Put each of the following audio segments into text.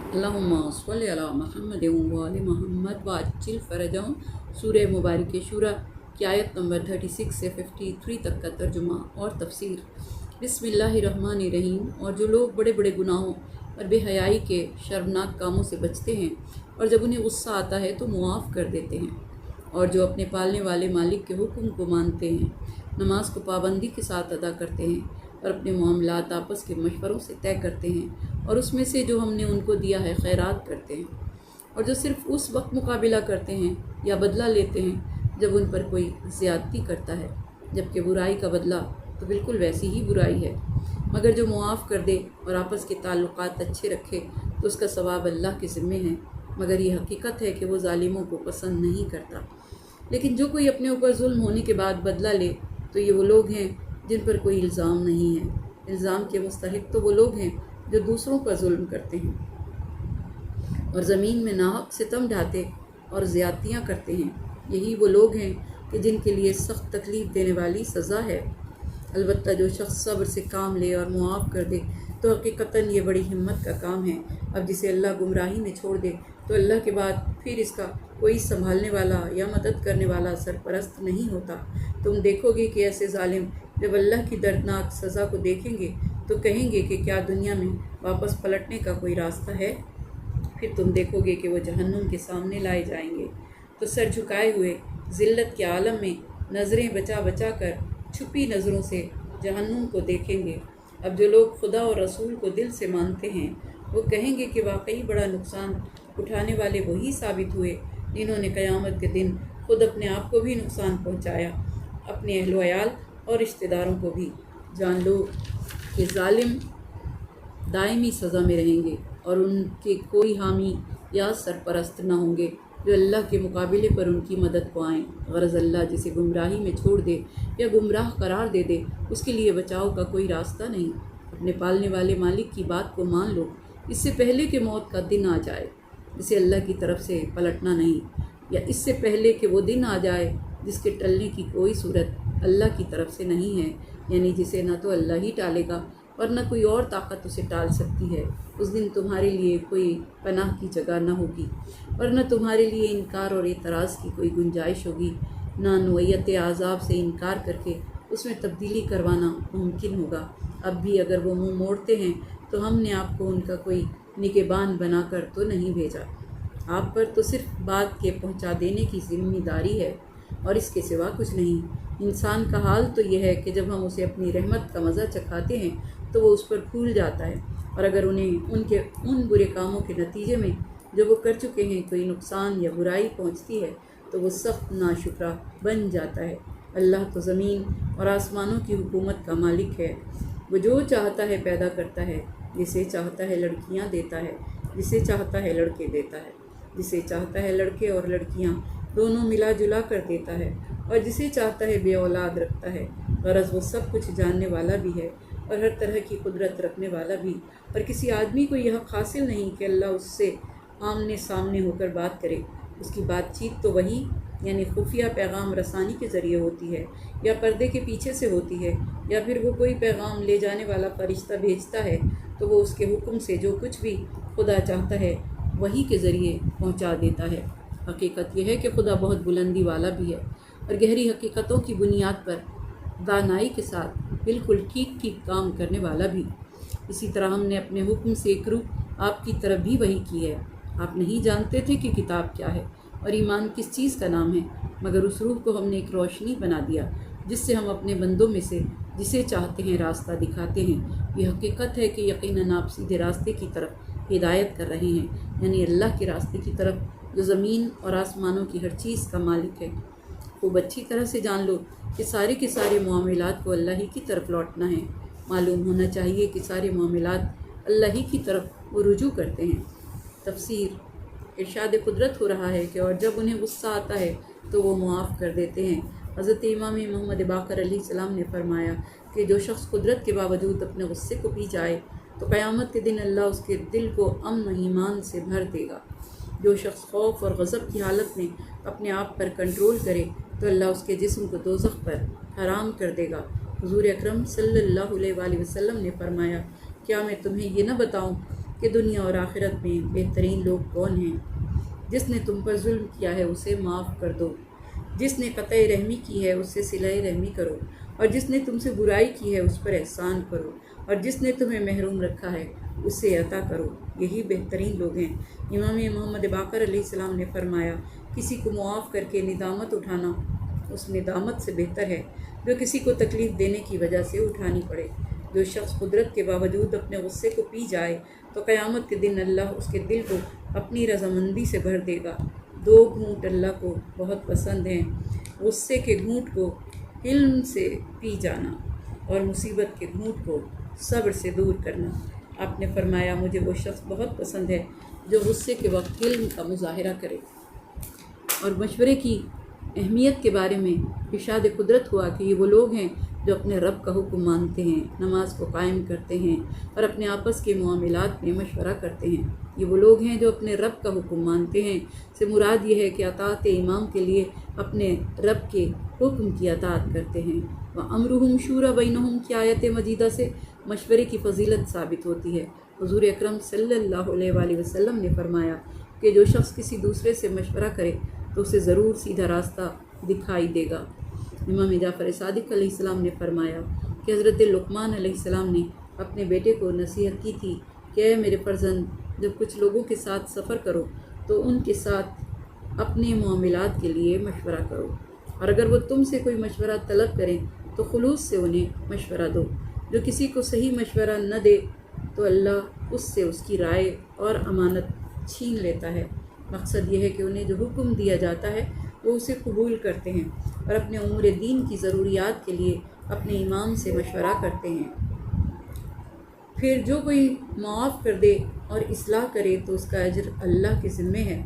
اللہم صلی علی محمد و آل محمد وعجل فرجہم۔ سورہ مبارک شورہ کی آیت نمبر 36 سے 53 تک کا ترجمہ اور تفسیر۔ بسم اللہ الرحمن الرحیم۔ اور جو لوگ بڑے بڑے گناہوں اور بے حیائی کے شرمناک کاموں سے بچتے ہیں اور جب انہیں غصہ آتا ہے تو معاف کر دیتے ہیں، اور جو اپنے پالنے والے مالک کے حکم کو مانتے ہیں، نماز کو پابندی کے ساتھ ادا کرتے ہیں اور اپنے معاملات آپس کے مشوروں سے طے کرتے ہیں، اور اس میں سے جو ہم نے ان کو دیا ہے خیرات کرتے ہیں، اور جو صرف اس وقت مقابلہ کرتے ہیں یا بدلہ لیتے ہیں جب ان پر کوئی زیادتی کرتا ہے، جبکہ برائی کا بدلہ تو بالکل ویسی ہی برائی ہے، مگر جو معاف کر دے اور آپس کے تعلقات اچھے رکھے تو اس کا ثواب اللہ کے ذمے ہے، مگر یہ حقیقت ہے کہ وہ ظالموں کو پسند نہیں کرتا۔ لیکن جو کوئی اپنے اوپر ظلم ہونے کے بعد بدلہ لے تو یہ وہ لوگ ہیں جن پر کوئی الزام نہیں ہے۔ الزام کے مستحق تو وہ لوگ ہیں جو دوسروں کا ظلم کرتے ہیں اور زمین میں ناحق ستم ڈھاتے اور زیادتیاں کرتے ہیں۔ یہی وہ لوگ ہیں کہ جن کے لیے سخت تکلیف دینے والی سزا ہے۔ البتہ جو شخص صبر سے کام لے اور معاف کر دے تو حقیقتاً یہ بڑی ہمت کا کام ہے۔ اب جسے اللہ گمراہی میں چھوڑ دے تو اللہ کے بعد پھر اس کا کوئی سنبھالنے والا یا مدد کرنے والا سرپرست نہیں ہوتا۔ تم دیکھو گے کہ ایسے ظالم جب اللہ کی دردناک سزا کو دیکھیں گے تو کہیں گے کہ کیا دنیا میں واپس پلٹنے کا کوئی راستہ ہے؟ پھر تم دیکھو گے کہ وہ جہنم کے سامنے لائے جائیں گے تو سر جھکائے ہوئے ذلت کے عالم میں نظریں بچا بچا کر چھپی نظروں سے جہنم کو دیکھیں گے۔ اب جو لوگ خدا اور رسول کو دل سے مانتے ہیں وہ کہیں گے کہ واقعی بڑا نقصان اٹھانے والے وہی ثابت ہوئے جنہوں نے قیامت کے دن خود اپنے آپ کو بھی نقصان پہنچایا، اپنے اہل و عیال اور رشتہ داروں کو بھی۔ جان لو کہ ظالم دائمی سزا میں رہیں گے اور ان کے کوئی حامی یا سرپرست نہ ہوں گے جو اللہ کے مقابلے پر ان کی مدد کو آئیں۔ غرض اللہ جسے گمراہی میں چھوڑ دے یا گمراہ قرار دے دے اس کے لیے بچاؤ کا کوئی راستہ نہیں۔ اپنے پالنے والے مالک کی بات کو مان لو اس سے پہلے کہ موت کا دن آ جائے، جسے اللہ کی طرف سے پلٹنا نہیں، یا اس سے پہلے کہ وہ دن آ جائے جس کے ٹلنے کی کوئی صورت اللہ کی طرف سے نہیں ہے، یعنی جسے نہ تو اللہ ہی ٹالے گا اور نہ کوئی اور طاقت اسے ٹال سکتی ہے۔ اس دن تمہارے لیے کوئی پناہ کی جگہ نہ ہوگی اور نہ تمہارے لیے انکار اور اعتراض کی کوئی گنجائش ہوگی، نہ نوعیت عذاب سے انکار کر کے اس میں تبدیلی کروانا ممکن ہوگا۔ اب بھی اگر وہ منہ موڑتے ہیں تو ہم نے آپ کو ان کا کوئی نگہبان بنا کر تو نہیں بھیجا، آپ پر تو صرف بات کے پہنچا دینے کی ذمہ داری ہے اور اس کے سوا کچھ نہیں۔ انسان کا حال تو یہ ہے کہ جب ہم اسے اپنی رحمت کا مزہ چکھاتے ہیں تو وہ اس پر پھول جاتا ہے، اور اگر انہیں ان برے کاموں کے نتیجے میں جو وہ کر چکے ہیں کوئی نقصان یا برائی پہنچتی ہے تو وہ سخت ناشکرا بن جاتا ہے۔ اللہ تو زمین اور آسمانوں کی حکومت کا مالک ہے، وہ جو چاہتا ہے پیدا کرتا ہے، جسے چاہتا ہے لڑکیاں دیتا ہے، جسے چاہتا ہے لڑکے دیتا ہے، جسے چاہتا ہے لڑکے اور لڑکیاں دونوں ملا جلا کر دیتا ہے، اور جسے چاہتا ہے بے اولاد رکھتا ہے۔ غرض وہ سب کچھ جاننے والا بھی ہے اور ہر طرح کی قدرت رکھنے والا بھی، اور کسی آدمی کو یہ حق حاصل نہیں کہ اللہ اس سے آمنے سامنے ہو کر بات کرے۔ اس کی بات چیت تو وہی یعنی خفیہ پیغام رسانی کے ذریعے ہوتی ہے، یا پردے کے پیچھے سے ہوتی ہے، یا پھر وہ کوئی پیغام لے جانے والا فرشتہ بھیجتا ہے تو وہ اس کے حکم سے جو کچھ بھی خدا چاہتا ہے وہی کے ذریعے پہنچا دیتا ہے۔ حقیقت یہ ہے کہ خدا بہت بلندی والا بھی ہے اور گہری حقیقتوں کی بنیاد پر دانائی کے ساتھ بالکل ٹھیک ٹھیک کام کرنے والا بھی۔ اسی طرح ہم نے اپنے حکم سے ایک روح آپ کی طرف بھی وحی کی ہے۔ آپ نہیں جانتے تھے کہ کتاب کیا ہے اور ایمان کس چیز کا نام ہے، مگر اس روح کو ہم نے ایک روشنی بنا دیا جس سے ہم اپنے بندوں میں سے جسے چاہتے ہیں راستہ دکھاتے ہیں۔ یہ حقیقت ہے کہ یقیناً آپ سیدھے راستے کی طرف ہدایت کر رہے ہیں، یعنی اللہ کے راستے کی طرف جو زمین اور آسمانوں کی ہر چیز کا مالک ہے۔ خوب اچھی طرح سے جان لو کہ سارے کے سارے معاملات کو اللہ ہی کی طرف لوٹنا ہے۔ معلوم ہونا چاہیے کہ سارے معاملات اللہ ہی کی طرف وہ رجوع کرتے ہیں۔ تفسیر۔ ارشاد قدرت ہو رہا ہے کہ اور جب انہیں غصہ آتا ہے تو وہ معاف کر دیتے ہیں۔ حضرت امام محمد باقر علیہ السلام نے فرمایا کہ جو شخص قدرت کے باوجود اپنے غصے کو پی جائے تو قیامت کے دن اللہ اس کے دل کو امن و ایمان سے بھر دے گا۔ جو شخص خوف اور غضب کی حالت میں اپنے آپ پر کنٹرول کرے تو اللہ اس کے جسم کو دوزخ پر حرام کر دے گا۔ حضور اکرم صلی اللہ علیہ وآلہ وسلم نے فرمایا، کیا میں تمہیں یہ نہ بتاؤں کہ دنیا اور آخرت میں بہترین لوگ کون ہیں۔ جس نے تم پر ظلم کیا ہے اسے معاف کر دو، جس نے قطع رحمی کی ہے اس سے صلہ رحمی کرو، اور جس نے تم سے برائی کی ہے اس پر احسان کرو، اور جس نے تمہیں محروم رکھا ہے اسے عطا کرو، یہی بہترین لوگ ہیں۔ امام محمد باقر علیہ السلام نے فرمایا، کسی کو معاف کر کے ندامت اٹھانا اس ندامت سے بہتر ہے جو کسی کو تکلیف دینے کی وجہ سے اٹھانی پڑے۔ جو شخص قدرت کے باوجود اپنے غصے کو پی جائے تو قیامت کے دن اللہ اس کے دل کو اپنی رضامندی سے بھر دے گا۔ دو گھونٹ اللہ کو بہت پسند ہیں، غصے کے گھونٹ کو حلم سے پی جانا اور مصیبت کے گھونٹ کو صبر سے دور کرنا۔ آپ نے فرمایا، مجھے وہ شخص بہت پسند ہے جو غصے کے وقت حلم کا مظاہرہ کرے۔ اور مشورے کی اہمیت کے بارے میں ارشاد قدرت ہوا کہ یہ وہ لوگ ہیں جو اپنے رب کا حکم مانتے ہیں، نماز کو قائم کرتے ہیں اور اپنے آپس کے معاملات میں مشورہ کرتے ہیں۔ یہ وہ لوگ ہیں جو اپنے رب کا حکم مانتے ہیں سے مراد یہ ہے کہ اطاعت امام کے لیے اپنے رب کے حکم کی اطاعت کرتے ہیں۔ وَأَمْرُهُمْ شُورَى بَيْنَهُمْ کی آیت مجیدہ سے مشورے کی فضیلت ثابت ہوتی ہے۔ حضور اکرم صلی اللہ علیہ وآلہ وسلم نے فرمایا کہ جو شخص کسی دوسرے سے مشورہ کرے تو اسے ضرور سیدھا راستہ دکھائی دے گا۔ امام جعفر صادق علیہ السلام نے فرمایا کہ حضرت لقمان علیہ السلام نے اپنے بیٹے کو نصیحت کی تھی کہ اے میرے فرزند، جب کچھ لوگوں کے ساتھ سفر کرو تو ان کے ساتھ اپنے معاملات کے لیے مشورہ کرو، اور اگر وہ تم سے کوئی مشورہ طلب کریں تو خلوص سے انہیں مشورہ دو۔ جو کسی کو صحیح مشورہ نہ دے تو اللہ اس سے اس کی رائے اور امانت چھین لیتا ہے۔ مقصد یہ ہے کہ انہیں جو حکم دیا جاتا ہے وہ اسے قبول کرتے ہیں اور اپنے امور دین کی ضروریات کے لیے اپنے امام سے مشورہ کرتے ہیں۔ پھر جو کوئی معاف کر دے اور اصلاح کرے تو اس کا اجر اللہ کے ذمے ہے۔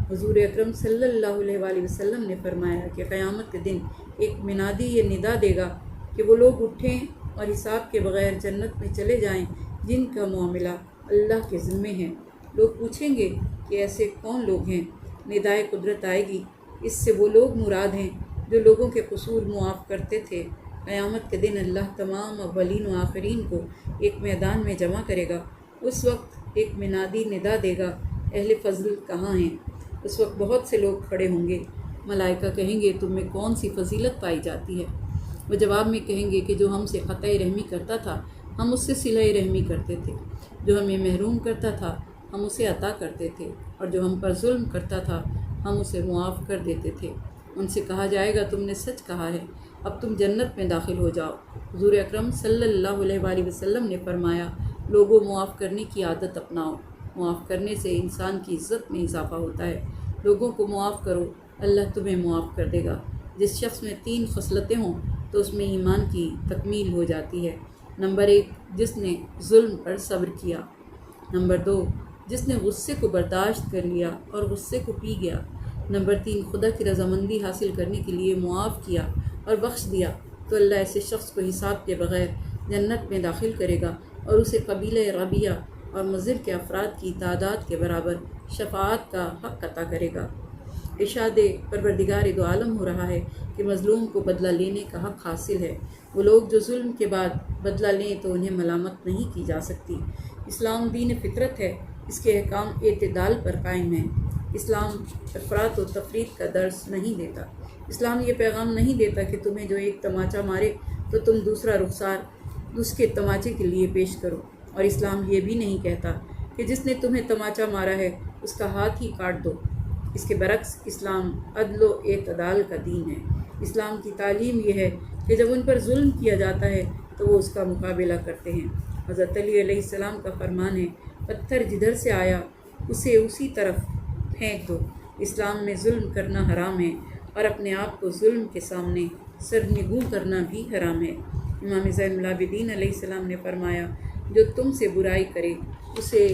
حضور اکرم صلی اللہ علیہ وآلہ وسلم نے فرمایا کہ قیامت کے دن ایک منادی یہ ندا دے گا کہ وہ لوگ اٹھیں اور حساب کے بغیر جنت میں چلے جائیں جن کا معاملہ اللہ کے ذمے ہے۔ لوگ پوچھیں گے کہ ایسے کون لوگ ہیں؟ ندائے قدرت آئے گی، اس سے وہ لوگ مراد ہیں جو لوگوں کے قصور معاف کرتے تھے۔ قیامت کے دن اللہ تمام اولین و آخرین کو ایک میدان میں جمع کرے گا۔ اس وقت ایک منادی ندا دے گا، اہل فضل کہاں ہیں؟ اس وقت بہت سے لوگ کھڑے ہوں گے۔ ملائکہ کہیں گے، تم میں کون سی فضیلت پائی جاتی ہے؟ وہ جواب میں کہیں گے کہ جو ہم سے قطع رحمی کرتا تھا ہم اس سے صلہ رحمی کرتے تھے، جو ہمیں محروم کرتا تھا ہم اسے عطا کرتے تھے، اور جو ہم پر ظلم کرتا تھا ہم اسے معاف کر دیتے تھے۔ ان سے کہا جائے گا، تم نے سچ کہا ہے، اب تم جنت میں داخل ہو جاؤ۔ حضور اکرم صلی اللہ علیہ وآلہ وسلم نے فرمایا، لوگوں معاف کرنے کی عادت اپناؤ، معاف کرنے سے انسان کی عزت میں اضافہ ہوتا ہے۔ لوگوں کو معاف کرو، اللہ تمہیں معاف کر دے گا۔ جس شخص میں 3 خصلتیں ہوں تو اس میں ایمان کی تکمیل ہو جاتی ہے۔ نمبر 1، جس نے ظلم پر صبر کیا۔ نمبر 2، جس نے غصے کو برداشت کر لیا اور غصے کو پی گیا۔ نمبر 3، خدا کی رضامندی حاصل کرنے کے لیے معاف کیا اور بخش دیا تو اللہ ایسے شخص کو حساب کے بغیر جنت میں داخل کرے گا اور اسے قبیلہ ربیہ اور مضر کے افراد کی تعداد کے برابر شفاعت کا حق عطا کرے گا۔ ارشاد پروردگار دو عالم ہو رہا ہے کہ مظلوم کو بدلہ لینے کا حق حاصل ہے۔ وہ لوگ جو ظلم کے بعد بدلہ لیں تو انہیں ملامت نہیں کی جا سکتی۔ اسلام دین فطرت ہے، اس کے احکام اعتدال پر قائم ہیں۔ اسلام افراط و تفریط کا درس نہیں دیتا۔ اسلام یہ پیغام نہیں دیتا کہ تمہیں جو ایک تماچا مارے تو تم دوسرا رخسار اس کے تماچے کے لیے پیش کرو، اور اسلام یہ بھی نہیں کہتا کہ جس نے تمہیں تماچا مارا ہے اس کا ہاتھ ہی کاٹ دو۔ اس کے برعکس اسلام عدل و اعتدال کا دین ہے۔ اسلام کی تعلیم یہ ہے کہ جب ان پر ظلم کیا جاتا ہے تو وہ اس کا مقابلہ کرتے ہیں۔ حضرت علی علیہ السلام کا فرمان ہے، پتھر جدھر سے آیا اسے اسی طرف پھینک دو۔ اسلام میں ظلم کرنا حرام ہے اور اپنے آپ کو ظلم کے سامنے سرنگوں کرنا بھی حرام ہے۔ امام زین العابدین علیہ السلام نے فرمایا، جو تم سے برائی کرے اسے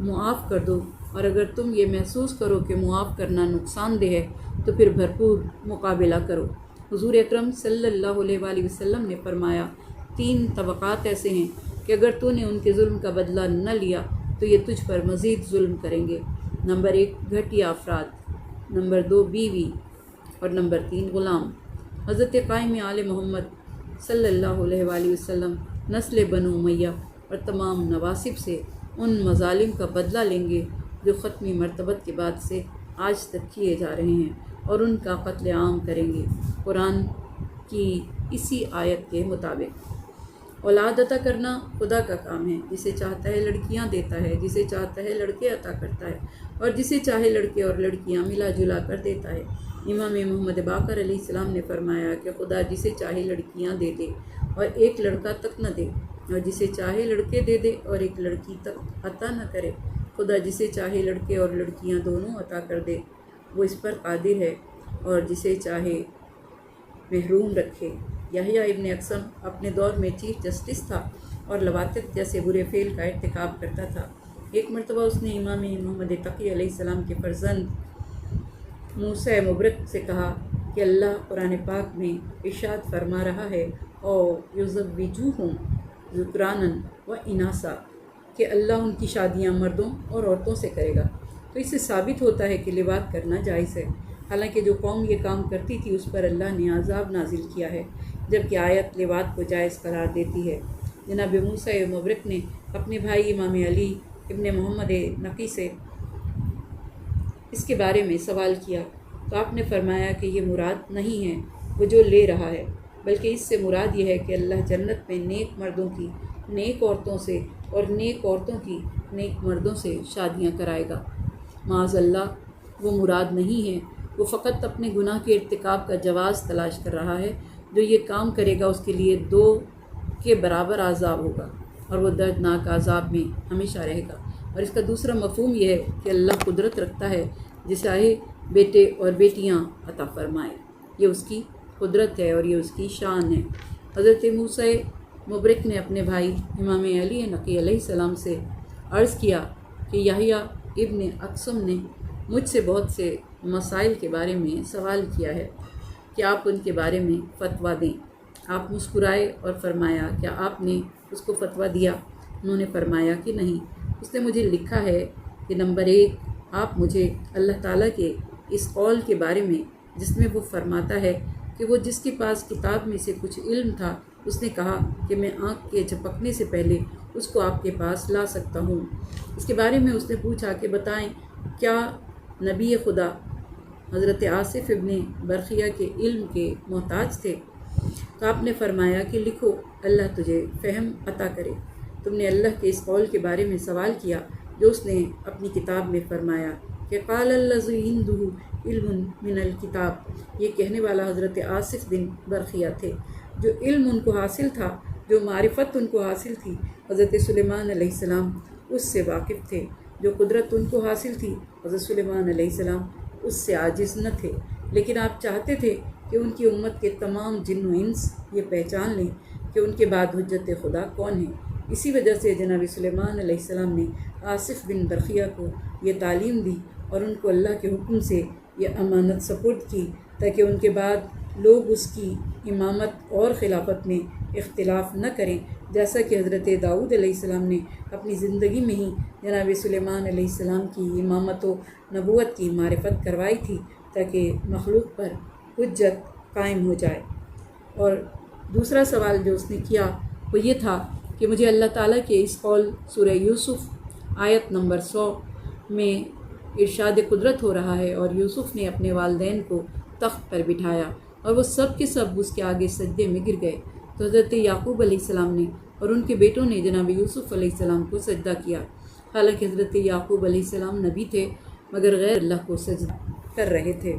معاف کر دو، اور اگر تم یہ محسوس کرو کہ معاف کرنا نقصان دہ ہے تو پھر بھرپور مقابلہ کرو۔ حضور اکرم صلی اللہ علیہ وآلہ وسلم نے فرمایا، 3 طبقات ایسے ہیں کہ اگر تو نے ان کے ظلم کا بدلہ نہ لیا تو یہ تجھ پر مزید ظلم کریں گے۔ نمبر 1، گھٹیا افراد۔ نمبر 2، بیوی، اور نمبر 3، غلام۔ حضرت قائم آل محمد صلی اللہ علیہ وآلہ وسلم نسل بنو امیہ اور تمام نواسب سے ان مظالم کا بدلہ لیں گے جو ختمی مرتبت کے بعد سے آج تک کیے جا رہے ہیں، اور ان کا قتل عام کریں گے قرآن کی اسی آیت کے مطابق۔ اولاد عطا کرنا خدا کا کام ہے، جسے چاہتا ہے لڑکیاں دیتا ہے، جسے چاہتا ہے لڑکے عطا کرتا ہے، اور جسے چاہے لڑکے اور لڑکیاں ملا جلا کر دیتا ہے۔ امام محمد باقر علیہ السلام نے فرمایا کہ خدا جسے چاہے لڑکیاں دے دے اور ایک لڑکا تک نہ دے، اور جسے چاہے لڑکے دے دے اور ایک لڑکی تک عطا نہ کرے۔ خدا جسے چاہے لڑکے اور لڑکیاں دونوں عطا کر دے، وہ اس پر قادر ہے، اور جسے چاہے محروم رکھے۔ یحییٰ ابن اقسم اپنے دور میں چیف جسٹس تھا اور لواطت جیسے برے فعل کا ارتکاب کرتا تھا۔ ایک مرتبہ اس نے امام محمد تقی علیہ السلام کے فرزند موسیٰ مبرک سے کہا کہ اللہ قرآن پاک میں ارشاد فرما رہا ہے اور یزوجوہم ذکرانا و اناسا، کہ اللہ ان کی شادیاں مردوں اور عورتوں سے کرے گا۔ تو اس سے ثابت ہوتا ہے کہ لواط کرنا جائز ہے، حالانکہ جو قوم یہ کام کرتی تھی اس پر اللہ نے عذاب نازل کیا ہے، جبکہ آیت لواط کو جائز قرار دیتی ہے۔ جناب موسیٰ مبرک نے اپنے بھائی امام علی ابن محمد نقی سے اس کے بارے میں سوال کیا تو آپ نے فرمایا کہ یہ مراد نہیں ہے وہ جو لے رہا ہے، بلکہ اس سے مراد یہ ہے کہ اللہ جنت میں نیک مردوں کی نیک عورتوں سے اور نیک عورتوں کی نیک مردوں سے شادیاں کرائے گا۔ معاذ اللہ، وہ مراد نہیں ہے، وہ فقط اپنے گناہ کے ارتکاب کا جواز تلاش کر رہا ہے۔ جو یہ کام کرے گا اس کے لیے 2 کے برابر عذاب ہوگا، اور وہ دردناک عذاب میں ہمیشہ رہے گا۔ اور اس کا دوسرا مفہوم یہ ہے کہ اللہ قدرت رکھتا ہے جسے چاہے بیٹے اور بیٹیاں عطا فرمائے، یہ اس کی قدرت ہے اور یہ اس کی شان ہے۔ حضرت موسیٰ مبرک نے اپنے بھائی امام علی نقی علیہ السلام سے عرض کیا کہ یحییٰ ابن اقسم نے مجھ سے بہت سے مسائل کے بارے میں سوال کیا ہے کہ آپ ان کے بارے میں فتویٰ دیں۔ آپ مسکرائے اور فرمایا کیا آپ نے اس کو فتویٰ دیا؟ انہوں نے فرمایا کہ نہیں۔ اس نے مجھے لکھا ہے کہ نمبر 1، آپ مجھے اللہ تعالیٰ کے اس قول کے بارے میں جس میں وہ فرماتا ہے کہ وہ جس کے پاس کتاب میں سے کچھ علم تھا اس نے کہا کہ میں آنکھ کے جھپکنے سے پہلے اس کو آپ کے پاس لا سکتا ہوں۔ اس کے بارے میں اس نے پوچھا کہ بتائیں کیا نبی خدا حضرت آصف ابن برقیہ کے علم کے محتاج تھے؟ تو آپ نے فرمایا کہ لکھو، اللہ تجھے فہم عطا کرے۔ تم نے اللہ کے اس قول کے بارے میں سوال کیا جو اس نے اپنی کتاب میں فرمایا کہ قال الذی عنده علم من الکتاب، یہ کہنے والا حضرت آصف بن برقیہ تھے۔ جو علم ان کو حاصل تھا، جو معرفت ان کو حاصل تھی، حضرت سلیمان علیہ السلام اس سے واقف تھے۔ جو قدرت ان کو حاصل تھی، حضرت سلیمان علیہ السلام اس سے عاجز نہ تھے، لیکن آپ چاہتے تھے کہ ان کی امت کے تمام جن و انس یہ پہچان لیں کہ ان کے بعد حجت خدا کون ہے۔ اسی وجہ سے جناب سلیمان علیہ السلام نے آصف بن برقیہ کو یہ تعلیم دی اور ان کو اللہ کے حکم سے یہ امانت سپرد کی تاکہ ان کے بعد لوگ اس کی امامت اور خلافت میں اختلاف نہ کریں، جیسا کہ حضرت داؤد علیہ السلام نے اپنی زندگی میں ہی جناب سلیمان علیہ السلام کی امامت و نبوت کی معرفت کروائی تھی تاکہ مخلوق پر حجت قائم ہو جائے۔ اور دوسرا سوال جو اس نے کیا وہ یہ تھا کہ مجھے اللہ تعالیٰ کے اس قول سورہ یوسف آیت نمبر 100 میں ارشاد قدرت ہو رہا ہے، اور یوسف نے اپنے والدین کو تخت پر بٹھایا اور وہ سب کے سب اس کے آگے سجدے میں گر گئے، تو حضرت یعقوب علیہ السلام نے اور ان کے بیٹوں نے جناب یوسف علیہ السلام کو سجدہ کیا۔ حالانکہ حضرت یعقوب علیہ السلام نبی تھے مگر غیر اللہ کو سجدہ کر رہے تھے۔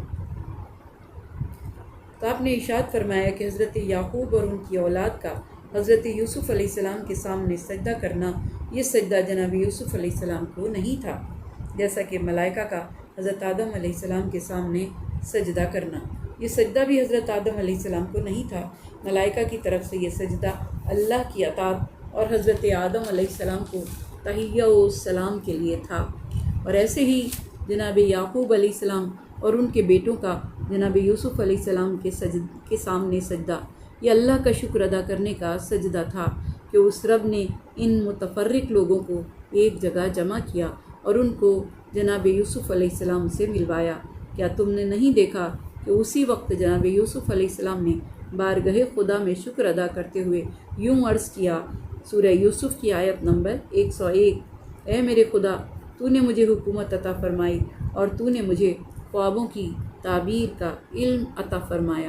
تو آپ نے ارشاد فرمایا کہ حضرت یعقوب اور ان کی اولاد کا حضرت یوسف علیہ السلام کے سامنے سجدہ کرنا، یہ سجدہ جناب یوسف علیہ السلام کو نہیں تھا، جیسا کہ ملائکہ کا حضرت آدم علیہ السلام کے سامنے سجدہ کرنا، یہ سجدہ بھی حضرت آدم علیہ السلام کو نہیں تھا۔ ملائکہ کی طرف سے یہ سجدہ اللہ کی اطاعت اور حضرت آدم علیہ السلام کو تحیہ و سلام کے لیے تھا، اور ایسے ہی جناب یعقوب علیہ السلام اور ان کے بیٹوں کا جناب یوسف علیہ السلام کے سامنے سجدہ یہ اللہ کا شکر ادا کرنے کا سجدہ تھا کہ اس رب نے ان متفرق لوگوں کو ایک جگہ جمع کیا اور ان کو جناب یوسف علیہ السلام سے ملوایا۔ کیا تم نے نہیں دیکھا کہ اسی وقت جناب یوسف علیہ السلام نے بارگاہ خدا میں شکر ادا کرتے ہوئے یوں عرض کیا، سورہ یوسف کی آیت نمبر 101، اے میرے خدا، تو نے مجھے حکومت عطا فرمائی اور تو نے مجھے خوابوں کی تعبیر کا علم عطا فرمایا۔